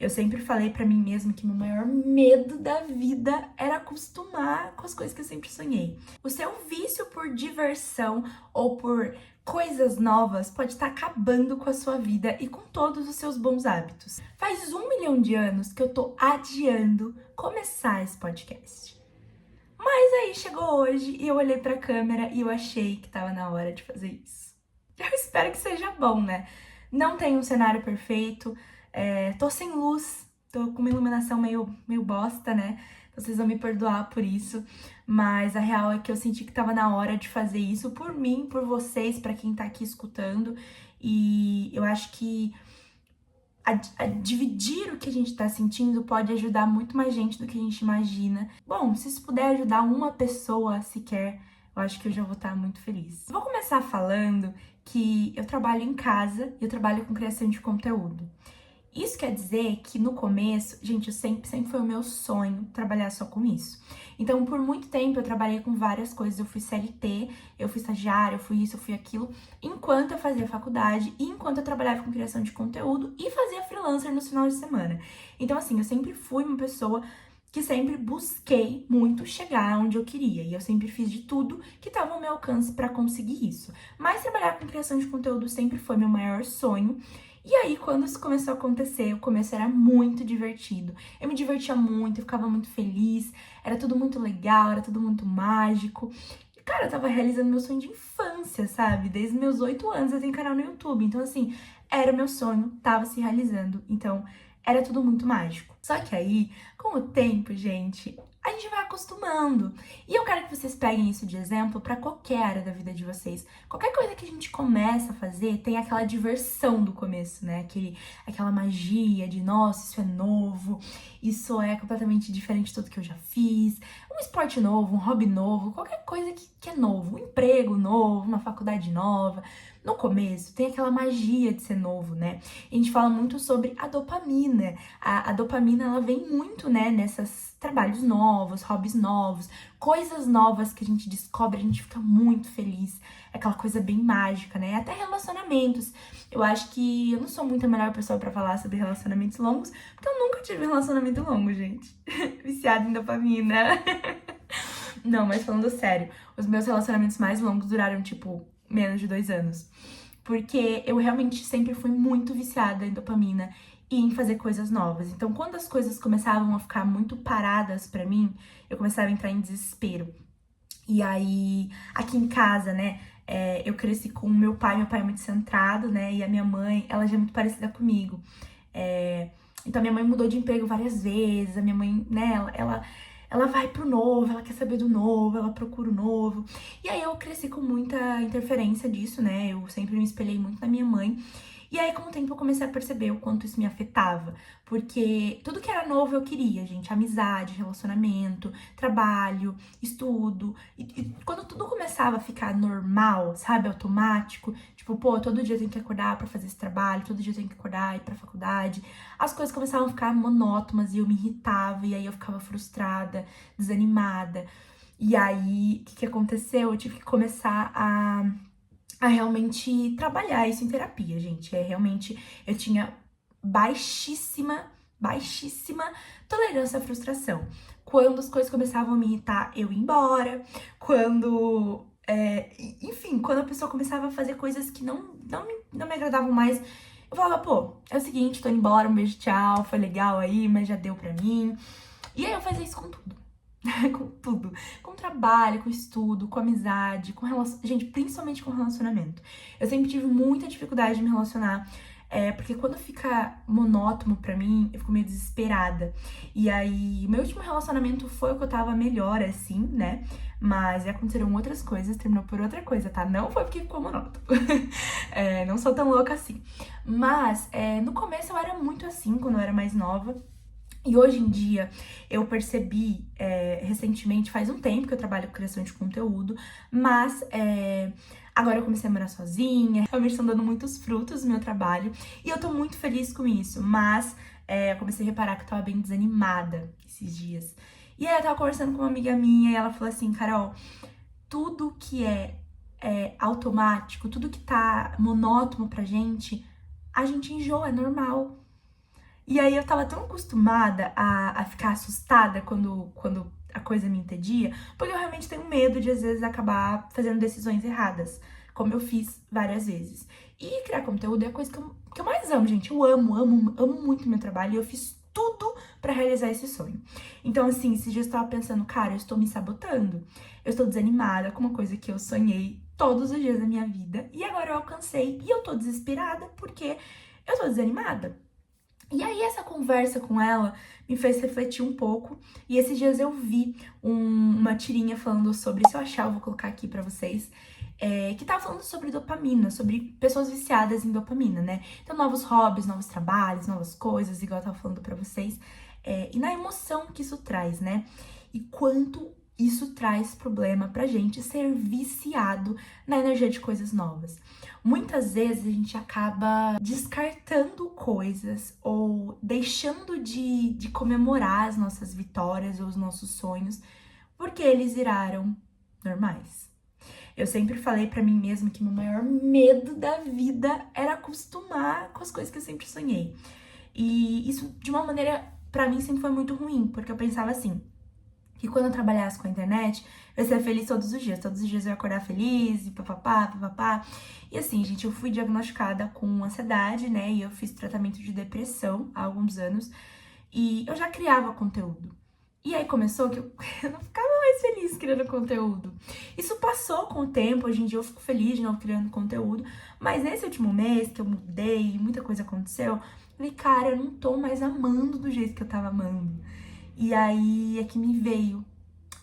Eu sempre falei pra mim mesma que meu maior medo da vida era acostumar com as coisas que eu sempre sonhei. O seu vício por diversão ou por coisas novas pode estar acabando com a sua vida e com todos os seus bons hábitos. Faz 1 milhão de anos que eu tô adiando começar esse podcast. Mas aí chegou hoje e eu olhei pra câmera e eu achei que tava na hora de fazer isso. Eu espero que seja bom, né? Não tem um cenário perfeito, tô sem luz, tô com uma iluminação meio bosta, né? Então vocês vão me perdoar por isso, mas a real é que eu senti que tava na hora de fazer isso por mim, por vocês, pra quem tá aqui escutando, e eu acho que a dividir o que a gente tá sentindo pode ajudar muito mais gente do que a gente imagina. Bom, se isso puder ajudar uma pessoa sequer, eu acho que eu já vou estar muito feliz. Vou começar falando que eu trabalho em casa e eu trabalho com criação de conteúdo. Isso quer dizer que no começo, gente, sempre foi o meu sonho trabalhar só com isso. Então, por muito tempo eu trabalhei com várias coisas. Eu fui CLT, eu fui estagiária, eu fui isso, eu fui aquilo, enquanto eu fazia faculdade e enquanto eu trabalhava com criação de conteúdo e fazia freelancer no final de semana. Então, assim, eu sempre fui uma pessoa que sempre busquei muito chegar onde eu queria. E eu sempre fiz de tudo que estava ao meu alcance para conseguir isso. Mas trabalhar com criação de conteúdo sempre foi meu maior sonho. E aí, quando isso começou a acontecer, o começo era muito divertido. Eu me divertia muito, eu ficava muito feliz, era tudo muito legal, era tudo muito mágico. E, cara, eu tava realizando meu sonho de infância, sabe? Desde meus 8 anos eu tenho canal no YouTube. Então, assim, era o meu sonho, tava se realizando. Então, era tudo muito mágico. Só que aí, com o tempo, gente, a gente vai acostumando. E eu quero que vocês peguem isso de exemplo para qualquer área da vida de vocês. Qualquer coisa que a gente começa a fazer tem aquela diversão do começo, né? Aquela magia de, nossa, isso é novo, isso é completamente diferente de tudo que eu já fiz. Um esporte novo, um hobby novo, qualquer coisa que é novo, um emprego novo, uma faculdade nova. No começo tem aquela magia de ser novo, né? A gente fala muito sobre a dopamina. A dopamina, ela vem muito, né, nesses trabalhos novos, hobbies novos, coisas novas que a gente descobre, a gente fica muito feliz. É aquela coisa bem mágica, né? Até relacionamentos. Eu acho que eu não sou muito a melhor pessoa pra falar sobre relacionamentos longos, porque eu nunca tive um relacionamento longo, gente. Viciada em dopamina. Não, mas falando sério, os meus relacionamentos mais longos duraram, tipo, menos de 2 anos. Porque eu realmente sempre fui muito viciada em dopamina e em fazer coisas novas. Então, quando as coisas começavam a ficar muito paradas pra mim, eu começava a entrar em desespero. E aí, aqui em casa, né, eu cresci com o meu pai é muito centrado, né, e a minha mãe, ela já é muito parecida comigo. Então, minha mãe mudou de emprego várias vezes, a minha mãe, né, ela vai pro novo, ela quer saber do novo, ela procura o novo. E aí, eu cresci com muita interferência disso, né, eu sempre me espelhei muito na minha mãe. E aí, com o tempo, eu comecei a perceber o quanto isso me afetava. Porque tudo que era novo eu queria, gente. Amizade, relacionamento, trabalho, estudo. E quando tudo começava a ficar normal, sabe? Automático. Tipo, pô, todo dia eu tenho que acordar pra fazer esse trabalho. Todo dia eu tenho que acordar e ir pra faculdade. As coisas começavam a ficar monótonas e eu me irritava. E aí eu ficava frustrada, desanimada. E aí, o que aconteceu? Eu tive que começar a realmente trabalhar isso em terapia, gente. Realmente, eu tinha baixíssima tolerância à frustração. Quando as coisas começavam a me irritar, eu ia embora. Enfim, quando a pessoa começava a fazer coisas que não me agradavam mais, eu falava, pô, é o seguinte, tô indo embora, um beijo, tchau, foi legal aí, mas já deu pra mim. E aí eu fazia isso com tudo. Com tudo. Com trabalho, com estudo, com amizade, com relacionamento. Gente, principalmente com relacionamento. Eu sempre tive muita dificuldade de me relacionar. Porque quando fica monótono pra mim, eu fico meio desesperada. E aí, meu último relacionamento foi o que eu tava melhor, assim, né? Mas aconteceram outras coisas, terminou por outra coisa, tá? Não foi porque ficou monótono. Não sou tão louca assim. Mas, no começo eu era muito assim, quando eu era mais nova. E hoje em dia eu percebi recentemente, faz um tempo que eu trabalho com criação de conteúdo, mas agora eu comecei a morar sozinha, realmente estão dando muitos frutos no meu trabalho e eu tô muito feliz com isso, mas eu comecei a reparar que eu tava bem desanimada esses dias. E aí eu tava conversando com uma amiga minha e ela falou assim, Carol, tudo que é automático, tudo que tá monótono pra gente, a gente enjoa, é normal. E aí eu tava tão acostumada a ficar assustada quando a coisa me entedia, porque eu realmente tenho medo de, às vezes, acabar fazendo decisões erradas, como eu fiz várias vezes. E criar conteúdo é a coisa que eu mais amo, gente. Eu amo muito meu trabalho e eu fiz tudo pra realizar esse sonho. Então, assim, esses dias eu tava pensando, cara, eu estou me sabotando. Eu estou desanimada com uma coisa que eu sonhei todos os dias da minha vida e agora eu alcancei e eu tô desesperada porque eu tô desanimada. E aí essa conversa com ela me fez refletir um pouco. E esses dias eu vi uma tirinha falando sobre, se eu achar eu vou colocar aqui pra vocês, que tava falando sobre dopamina, sobre pessoas viciadas em dopamina, né? Então novos hobbies, novos trabalhos, novas coisas, igual eu tava falando pra vocês. E na emoção que isso traz, né? E quanto isso traz problema pra gente ser viciado na energia de coisas novas. Muitas vezes a gente acaba descartando coisas ou deixando de comemorar as nossas vitórias ou os nossos sonhos porque eles viraram normais. Eu sempre falei pra mim mesma que meu maior medo da vida era acostumar com as coisas que eu sempre sonhei. E isso, de uma maneira, pra mim sempre foi muito ruim, porque eu pensava assim, que quando eu trabalhasse com a internet, eu ia ser feliz todos os dias. Todos os dias eu ia acordar feliz e papapá, papapá. E assim, gente, eu fui diagnosticada com ansiedade, né? E eu fiz tratamento de depressão há alguns anos. E eu já criava conteúdo. E aí começou que eu eu não ficava mais feliz criando conteúdo. Isso passou com o tempo, hoje em dia eu fico feliz de não criando conteúdo. Mas nesse último mês que eu mudei, muita coisa aconteceu, eu falei, cara, eu não tô mais amando do jeito que eu tava amando. E aí é que me veio,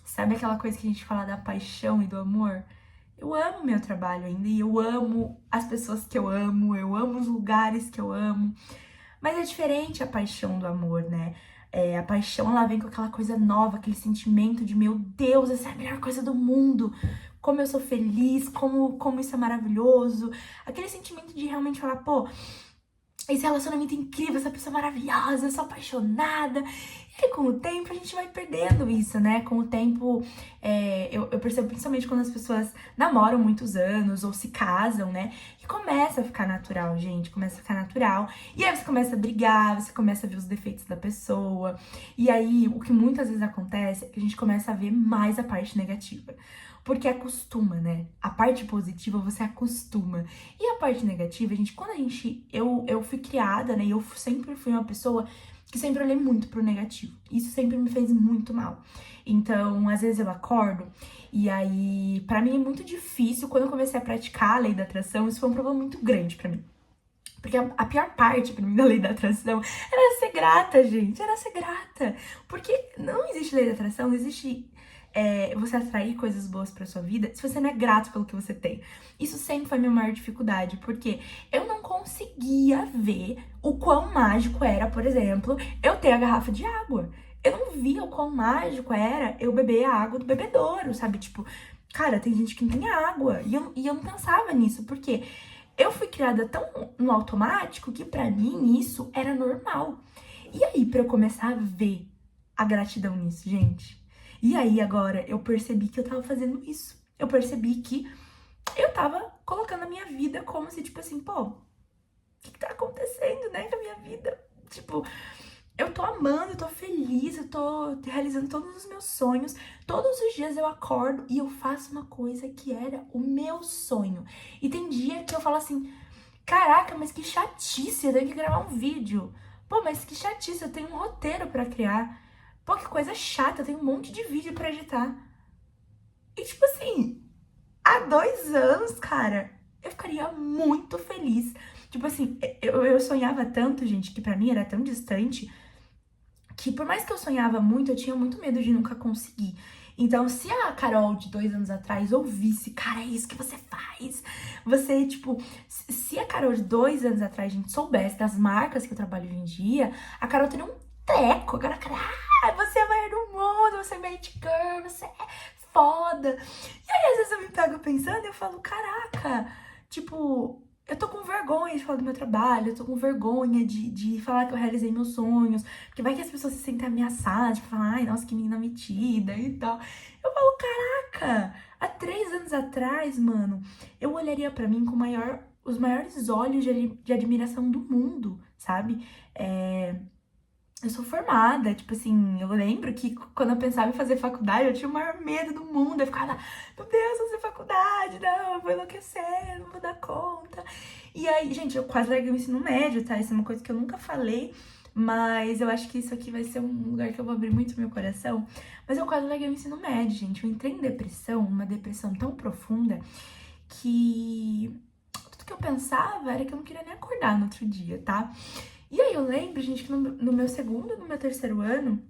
sabe aquela coisa que a gente fala da paixão e do amor? Eu amo meu trabalho ainda e eu amo as pessoas que eu amo os lugares que eu amo. Mas é diferente a paixão do amor, né? A paixão, ela vem com aquela coisa nova, aquele sentimento de, meu Deus, essa é a melhor coisa do mundo. Como eu sou feliz, como isso é maravilhoso. Aquele sentimento de realmente falar, pô, esse relacionamento é incrível, essa pessoa é maravilhosa, eu sou apaixonada. E aí, com o tempo, a gente vai perdendo isso, né? Com o tempo, eu percebo principalmente quando as pessoas namoram muitos anos ou se casam, né? Que começa a ficar natural, gente, começa a ficar natural. E aí você começa a brigar, você começa a ver os defeitos da pessoa. E aí, o que muitas vezes acontece é que a gente começa a ver mais a parte negativa. Porque acostuma, né? A parte positiva você acostuma. E a parte negativa, gente, quando a gente. Eu fui criada, né? E eu sempre fui uma pessoa que sempre olhei muito pro negativo. Isso sempre me fez muito mal. Então, às vezes eu acordo e aí, pra mim é muito difícil. Quando eu comecei a praticar a lei da atração, isso foi um problema muito grande pra mim. Porque a pior parte pra mim da lei da atração era ser grata, gente. Era ser grata. Porque não existe lei da atração, não existe você atrair coisas boas pra sua vida se você não é grato pelo que você tem. Isso sempre foi a minha maior dificuldade, porque eu não conseguia ver o quão mágico era, por exemplo, eu ter a garrafa de água. Eu não via o quão mágico era eu beber a água do bebedouro, sabe? Tipo, cara, tem gente que não tem água. E eu não pensava nisso, porque eu fui criada tão no automático que pra mim isso era normal. E aí, pra eu começar a ver a gratidão nisso, gente? E aí, agora, eu percebi que eu tava fazendo isso. Eu percebi que eu tava colocando a minha vida como se, tipo assim, pô, o que tá acontecendo, né, com a minha vida? Tipo, eu tô amando, eu tô feliz, eu tô realizando todos os meus sonhos. Todos os dias eu acordo e eu faço uma coisa que era o meu sonho. E tem dia que eu falo assim, caraca, mas que chatice, eu tenho que gravar um vídeo. Pô, mas que chatice, eu tenho um roteiro pra criar. Pô, que coisa chata, eu tenho um monte de vídeo pra editar. E tipo assim, há 2 anos, cara, eu ficaria muito feliz. Tipo assim, eu sonhava tanto, gente, que pra mim era tão distante, que por mais que eu sonhava muito, eu tinha muito medo de nunca conseguir. Então, se a Carol de 2 anos atrás ouvisse, cara, é isso que você faz. Você, tipo, se a Carol de 2 anos atrás, a gente soubesse das marcas que eu trabalho hoje em dia, a Carol teria um treco. Agora, cara, você é a maior do mundo, você é made girl, você é foda. E aí, às vezes eu me pego pensando e eu falo, caraca, tipo, eu tô com vergonha de falar do meu trabalho, eu tô com vergonha de falar que eu realizei meus sonhos, porque vai que as pessoas se sentem ameaçadas, tipo, falar, ai, nossa, que menina metida e tal. Eu falo, caraca, há 3 anos atrás, mano, eu olharia pra mim com os maiores olhos de admiração do mundo, sabe? eu sou formada, tipo assim, eu lembro que quando eu pensava em fazer faculdade, eu tinha o maior medo do mundo. Eu ficava, meu Deus, fazer faculdade, não, eu vou enlouquecer, eu não vou dar conta. E aí, gente, eu quase larguei o ensino médio, tá? Isso é uma coisa que eu nunca falei, mas eu acho que isso aqui vai ser um lugar que eu vou abrir muito meu coração. Mas eu quase larguei o ensino médio, gente. Eu entrei em depressão, uma depressão tão profunda que tudo que eu pensava era que eu não queria nem acordar no outro dia, tá? E aí eu lembro, gente, que no meu segundo e no meu terceiro ano,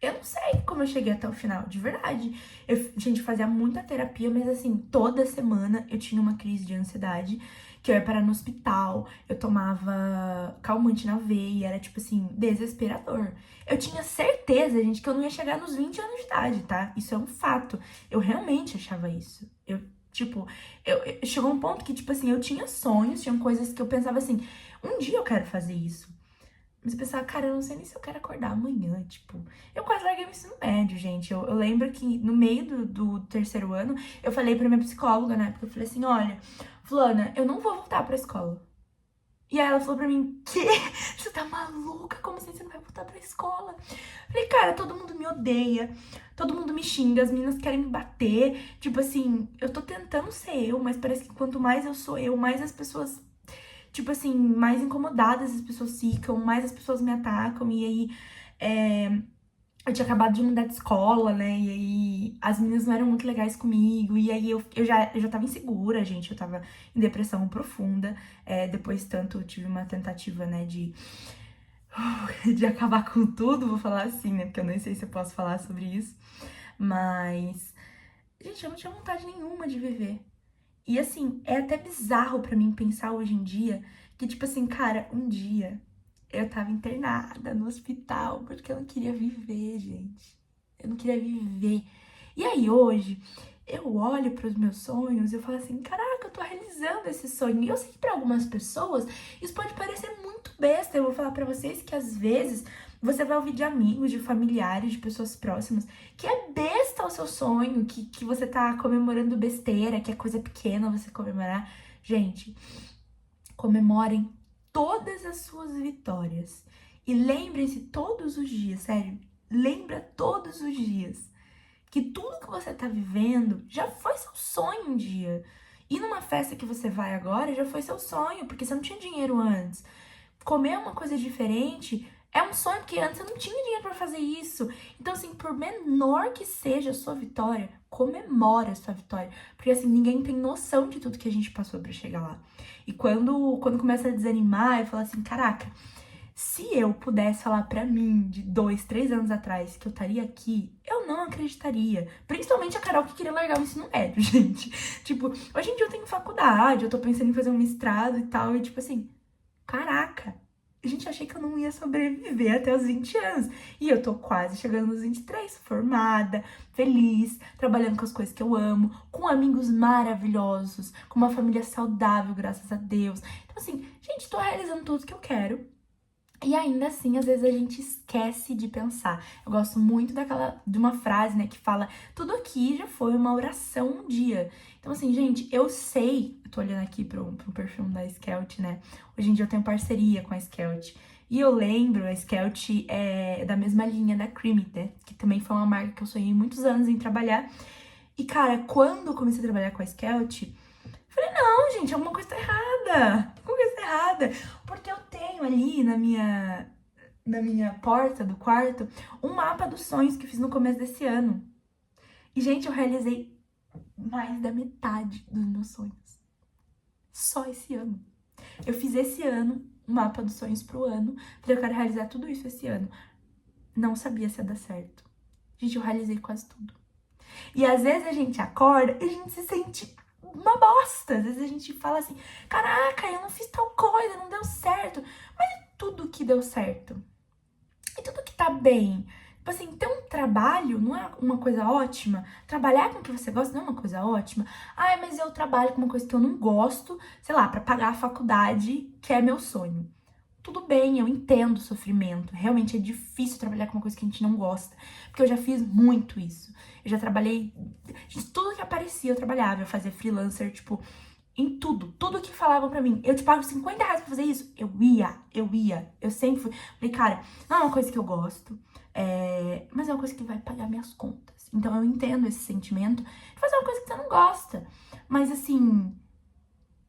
eu não sei como eu cheguei até o final, de verdade. Eu, gente, fazia muita terapia, mas assim, toda semana eu tinha uma crise de ansiedade, que eu ia parar no hospital, eu tomava calmante na veia, era tipo assim, desesperador. Eu tinha certeza, gente, que eu não ia chegar nos 20 anos de idade, tá? Isso é um fato. Eu realmente achava isso. Tipo, chegou um ponto que, tipo assim, eu tinha sonhos, tinha coisas que eu pensava assim, um dia eu quero fazer isso. Mas eu pensava, cara, eu não sei nem se eu quero acordar amanhã, tipo. Eu quase larguei o ensino médio, gente. Eu lembro que no meio do terceiro ano, eu falei pra minha psicóloga, né? Porque eu falei assim, olha, Fulana, eu não vou voltar pra escola. E aí ela falou pra mim, que? Você tá maluca? Como assim você não vai voltar pra escola? Eu falei, cara, todo mundo me odeia, todo mundo me xinga, as meninas querem me bater. Tipo assim, eu tô tentando ser eu, mas parece que quanto mais eu sou eu, mais as pessoas, tipo assim, mais incomodadas as pessoas ficam, mais as pessoas me atacam. E aí, eu tinha acabado de mudar de escola, né? E aí, as meninas não eram muito legais comigo. E aí, eu já tava insegura, gente. Eu tava em depressão profunda. Depois, tanto, eu tive uma tentativa, né, de acabar com tudo, vou falar assim, né? Porque eu nem sei se eu posso falar sobre isso. Mas, gente, eu não tinha vontade nenhuma de viver. E assim, é até bizarro pra mim pensar hoje em dia que, tipo assim, cara, um dia eu tava internada no hospital porque eu não queria viver, gente. Eu não queria viver. E aí hoje eu olho pros meus sonhos e eu falo assim, caraca, eu tô realizando esse sonho. E eu sei que pra algumas pessoas isso pode parecer muito besta. Eu vou falar pra vocês que às vezes você vai ouvir de amigos, de familiares, de pessoas próximas, que é besta o seu sonho, que você tá comemorando besteira, que é coisa pequena você comemorar. Gente, comemorem todas as suas vitórias. E lembrem-se todos os dias, sério, lembra todos os dias que tudo que você tá vivendo já foi seu sonho um dia. E numa festa que você vai agora já foi seu sonho, porque você não tinha dinheiro antes. Comer uma coisa diferente é um sonho, porque antes eu não tinha dinheiro pra fazer isso. Então, assim, por menor que seja a sua vitória, comemore a sua vitória. Porque, assim, ninguém tem noção de tudo que a gente passou pra chegar lá. E quando começa a desanimar, eu falo assim, caraca, se eu pudesse falar pra mim de 2, 3 anos atrás que eu estaria aqui, eu não acreditaria. Principalmente a Carol que queria largar o ensino médio, gente. Tipo, hoje em dia eu tenho faculdade, eu tô pensando em fazer um mestrado e tal, e tipo assim, caraca, gente, achei que eu não ia sobreviver até os 20 anos. E eu tô quase chegando nos 23, formada, feliz, trabalhando com as coisas que eu amo, com amigos maravilhosos, com uma família saudável, graças a Deus. Então, assim, gente, tô realizando tudo que eu quero. E ainda assim, às vezes a gente esquece de pensar. Eu gosto muito de uma frase, né, que fala: tudo aqui já foi uma oração um dia. Então, assim, gente, eu sei, eu tô olhando aqui pro perfil da Skelt, né? Hoje em dia eu tenho parceria com a Skelt. E eu lembro, a Skelt é da mesma linha da Creamy, né? Que também foi uma marca que eu sonhei muitos anos em trabalhar. E, cara, quando eu comecei a trabalhar com a Skelt, falei, não, gente, alguma coisa tá errada. Alguma coisa tá errada. Porque eu tenho ali na minha porta do quarto um mapa dos sonhos que eu fiz no começo desse ano. E, gente, eu realizei mais da metade dos meus sonhos. Só esse ano. Eu fiz esse ano um mapa dos sonhos pro ano. Falei, eu quero realizar tudo isso esse ano. Não sabia se ia dar certo. Gente, eu realizei quase tudo. E às vezes a gente acorda e a gente se sente uma bosta. Às vezes a gente fala assim, caraca, eu não fiz tal coisa, não deu certo. Mas é tudo que deu certo. E tudo que tá bem. Tipo assim, ter um trabalho não é uma coisa ótima? Trabalhar com o que você gosta não é uma coisa ótima? Ai, mas eu trabalho com uma coisa que eu não gosto, sei lá, pra pagar a faculdade, que é meu sonho. Tudo bem, eu entendo o sofrimento. Realmente é difícil trabalhar com uma coisa que a gente não gosta. Porque eu já fiz muito isso. Eu já trabalhei. Tudo que aparecia eu trabalhava. Eu fazia freelancer, tipo, Em tudo, tudo que falavam pra mim. Eu te pago R$ 50 pra fazer isso? Eu ia. Eu sempre fui. Falei, cara, não é uma coisa que eu gosto, mas é uma coisa que vai pagar minhas contas. Então eu entendo esse sentimento de fazer uma coisa que você não gosta. Mas assim,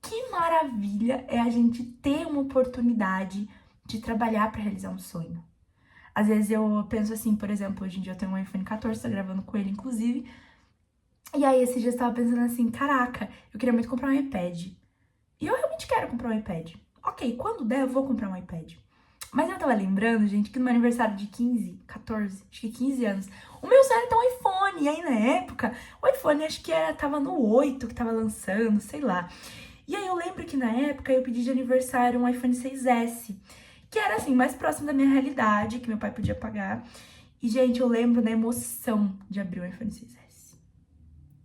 que maravilha é a gente ter uma oportunidade de trabalhar pra realizar um sonho. Às vezes eu penso assim, por exemplo, hoje em dia eu tenho um iPhone 14, tô gravando com ele, inclusive. E aí, esses dias eu tava pensando assim, caraca, eu queria muito comprar um iPad. E eu realmente quero comprar um iPad. Ok, quando der, eu vou comprar um iPad. Mas eu tava lembrando, gente, que no meu aniversário de 15, 14, acho que 15 anos, o meu sonho era ter um iPhone. E aí, na época, o iPhone acho que tava no 8 que tava lançando, sei lá. E aí eu lembro que na época eu pedi de aniversário um iPhone 6S, que era assim, mais próximo da minha realidade, que meu pai podia pagar. E, gente, eu lembro da emoção de abrir o iPhone 6S.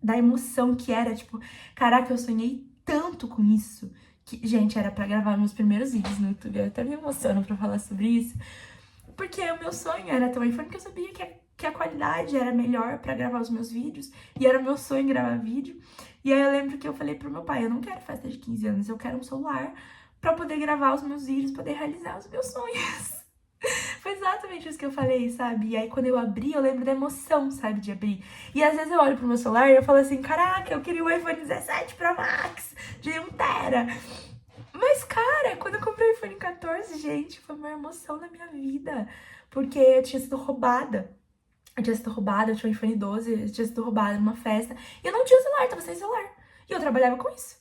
Da emoção que era, tipo, caraca, eu sonhei tanto com isso. Que, gente, era pra gravar meus primeiros vídeos no YouTube. Eu até me emociono pra falar sobre isso. Porque o meu sonho era ter um iPhone que eu sabia que a qualidade era melhor pra gravar os meus vídeos. E era o meu sonho gravar vídeo. E aí eu lembro que eu falei pro meu pai, eu não quero festa de 15 anos, eu quero um celular pra poder gravar os meus vídeos, poder realizar os meus sonhos. Foi exatamente isso que eu falei, sabe? E aí, quando eu abri, eu lembro da emoção, sabe, de abrir. E às vezes eu olho pro meu celular e eu falo assim, caraca, eu queria um iPhone 17 Pro Max de 1 TB. Mas, cara, quando eu comprei o iPhone 14, gente, foi uma emoção na minha vida. Porque eu tinha sido roubada. Eu tinha um iPhone 12, eu tinha sido roubada numa festa. E eu não tinha celular, tava sem celular. E eu trabalhava com isso.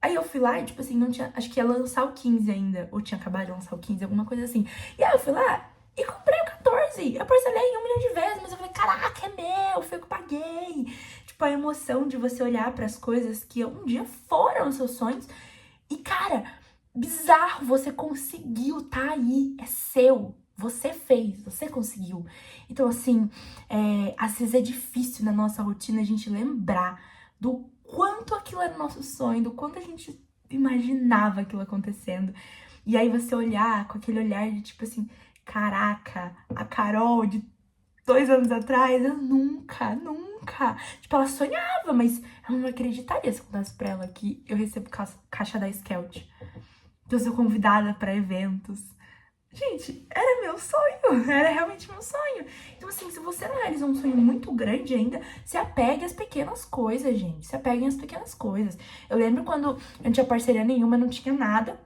Aí eu fui lá e, tipo assim, não tinha. Acho que ia lançar o 15 ainda. Ou tinha acabado de lançar o 15, alguma coisa assim. E aí eu fui lá e comprei o 14. Eu parcelei em 1 milhão de vezes, mas eu falei, caraca, é meu, foi eu que paguei. Tipo, a emoção de você olhar para as coisas que um dia foram os seus sonhos. E, cara, bizarro, você conseguiu, tá aí, é seu. Você fez, você conseguiu. Então, assim, às vezes é difícil na nossa rotina a gente lembrar do quanto aquilo era o nosso sonho, do quanto a gente imaginava aquilo acontecendo. E aí você olhar com aquele olhar de tipo assim, caraca, a Carol de 2 anos atrás, eu nunca. Tipo, ela sonhava, mas ela não acreditaria se eu contasse pra ela que eu recebo caixa da Skelt, que eu sou convidada pra eventos. Gente, era meu sonho, era realmente meu sonho. Então, assim, se você não realizou um sonho muito grande ainda, se apegue às pequenas coisas, gente. Se apeguem às pequenas coisas. Eu lembro quando eu não tinha parceria nenhuma, não tinha nada.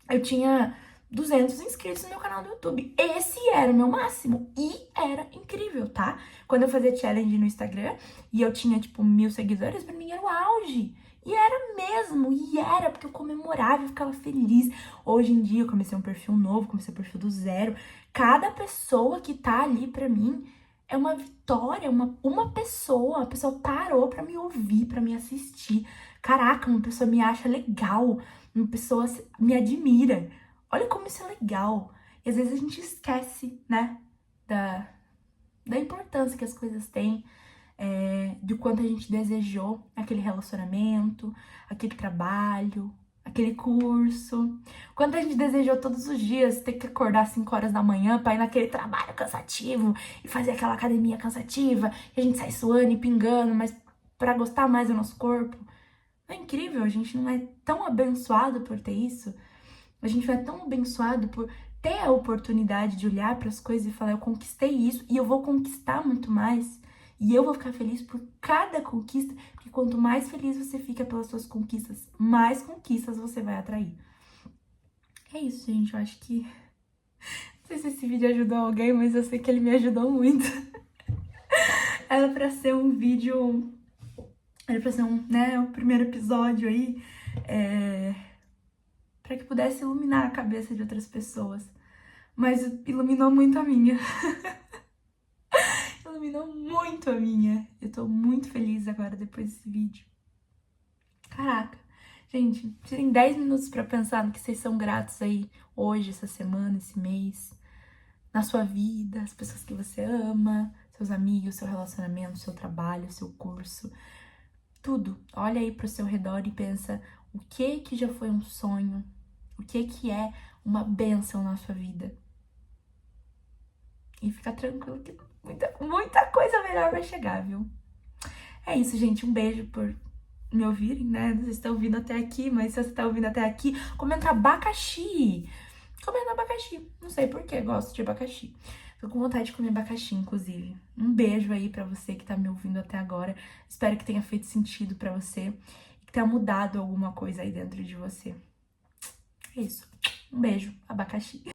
Eu tinha 200 inscritos no meu canal do YouTube. Esse era o meu máximo. E era incrível, tá? Quando eu fazia challenge no Instagram e eu tinha, tipo, 1.000 seguidores, pra mim era o auge. E era mesmo, e era, porque eu comemorava, eu ficava feliz. Hoje em dia eu comecei um perfil novo, comecei o perfil do zero. Cada pessoa que tá ali pra mim é uma vitória, uma pessoa. A pessoa parou pra me ouvir, pra me assistir. Caraca, uma pessoa me acha legal, uma pessoa me admira. Olha como isso é legal. E às vezes a gente esquece, né, da importância que as coisas têm, de quanto a gente desejou aquele relacionamento, aquele trabalho, aquele curso. Quanto a gente desejou todos os dias ter que acordar às 5 horas da manhã pra ir naquele trabalho cansativo e fazer aquela academia cansativa, e a gente sai suando e pingando, mas pra gostar mais do nosso corpo. Não é incrível? A gente não é tão abençoado por ter isso. A gente vai tão abençoado por ter a oportunidade de olhar para as coisas e falar: eu conquistei isso e eu vou conquistar muito mais. E eu vou ficar feliz por cada conquista, porque quanto mais feliz você fica pelas suas conquistas, mais conquistas você vai atrair. É isso, gente. Eu acho que. Não sei se esse vídeo ajudou alguém, mas eu sei que ele me ajudou muito. Era pra ser um vídeo. Era pra ser o primeiro episódio aí. Para que pudesse iluminar a cabeça de outras pessoas. Mas iluminou muito a minha. Iluminou muito a minha. Eu tô muito feliz agora depois desse vídeo. Caraca. Gente, tirem 10 minutos pra pensar no que vocês são gratos aí hoje, essa semana, esse mês. Na sua vida, as pessoas que você ama, seus amigos, seu relacionamento, seu trabalho, seu curso. Tudo. Olha aí pro seu redor e pensa o que já foi um sonho. O que é uma bênção na sua vida. E fica tranquilo que muita coisa melhor vai chegar, viu? É isso, gente. Um beijo por me ouvirem, né? Não sei se estão ouvindo até aqui, mas se você tá ouvindo até aqui, comenta abacaxi. Comendo abacaxi. Não sei por que gosto de abacaxi. Tô com vontade de comer abacaxi, inclusive. Um beijo aí pra você que tá me ouvindo até agora. Espero que tenha feito sentido pra você. Que tenha mudado alguma coisa aí dentro de você. É isso. Um beijo, abacaxi.